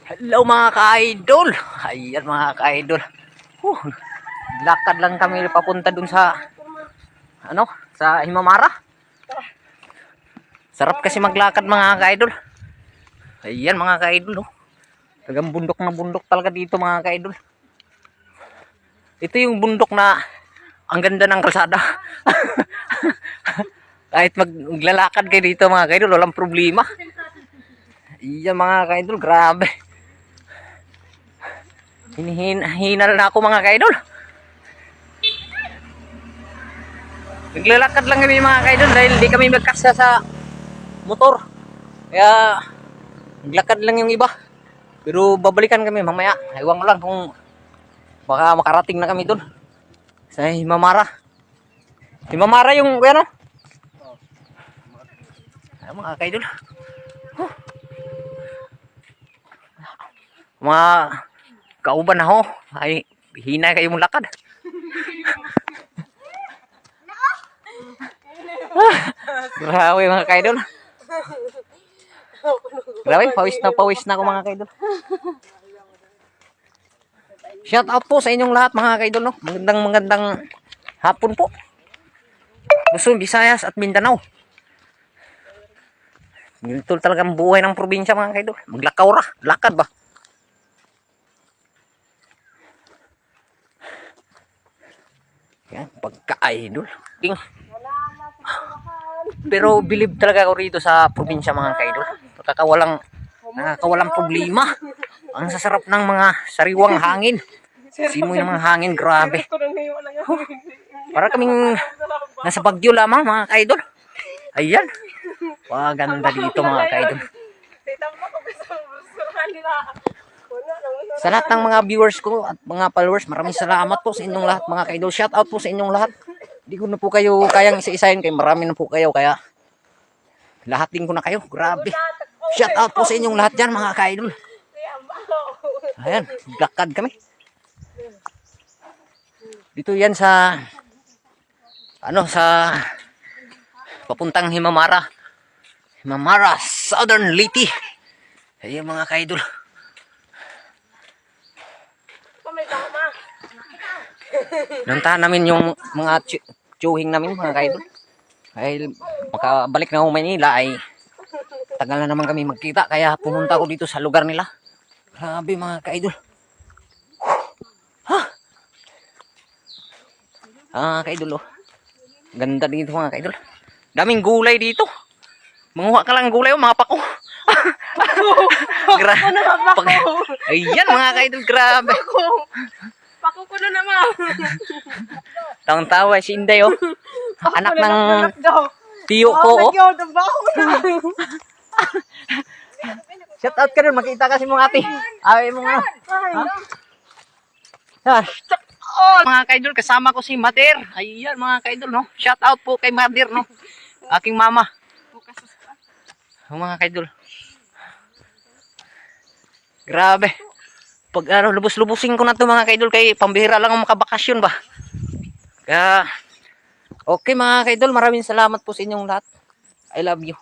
Hello mga ka-idol. Ayan mga ka-idol. Lakad lang kami papunta dun sa sa Himamara. Sarap kasi maglakad mga ka-idol. Ayan mga ka-idol. Tagang bundok na bundok talaga dito mga ka-idol. Ito yung bundok na ang ganda ng kalsada. Kahit maglalakad kayo dito mga ka-idol, walang problema. Ayan mga ka-idol, grabe. Hinal na ako mga ka-idol. Naglalakad lang kami mga ka-idol dahil hindi kami magkasya sa motor. Kaya naglakad lang yung iba. Pero babalikan kami mamaya. Ewan ko lang kung baka makarating na kami doon sa Himamara. Himamara yung ano? Ay, mga ka-idol. Mga kauban na ho. Ay, hina kayo mong lakad. Grabe mga ka-idol. Grabe, pawis na ako mga ka-idol. Shout out po sa inyong lahat mga ka-idol, no? Magandang hapon po. Luzon, Visayas at Mindanao. Ito talagang buhay ng probinsya mga ka-idol. Maglakaw ra, lakad ba? Yan, pagka-idol. Pero believe talaga ako rito sa probinsya mga ka-idol. Nakakawalang problema. Ang sasarap ng mga sariwang hangin. Simoy ng mga hangin, grabe. Para kaming nasa Bagyo lamang mga ka-idol. Ayan. Ganda dito mga ka-idol. Sa lahat ng mga viewers ko at mga followers, maraming salamat po sa inyong lahat mga ka-idol. Shout out po sa inyong lahat. Hindi ko na po kayo kayang isa-isahin kay marami na po kayo kaya lahatin ko na kayo. Grabe. Shout out po sa inyong lahat dyan mga ka-idol. Ayan, lakad kami. Dito yan sa papuntang Himamara. Himamara, Southern Leyte. Ayan mga ka-idol. Nantahan namin yung mga tsuhing namin mga ka-idol. Dahil makabalik na ako Manila ay tagal na naman kami magkita. Kaya pumunta ako dito sa lugar nila. Grabe mga ka-idol. Ka-idol oh. Ganda dito mga ka-idol. Daming gulay dito. Manguha ka lang gulay oh, mga pako. Ayan mga ka-idol, grabe. Pako ko na naman. Tawang-tawa si Inday oh. Anak ng tiyo ko oh. Shout out ka rin, makita kasi mong ate. Ay mo nga. Mga ka-idol, kasama ko si Mother. Ayan mga ka-idol no. Shout out po kay Mother no. Aking mama. Mga ka-idol. Grabe. Pag lubos-lubusin ko na to mga ka-idol kay pambihira lang ang makabakasyon ba. Kaya okay mga ka-idol, maraming salamat po sa inyong lahat. I love you.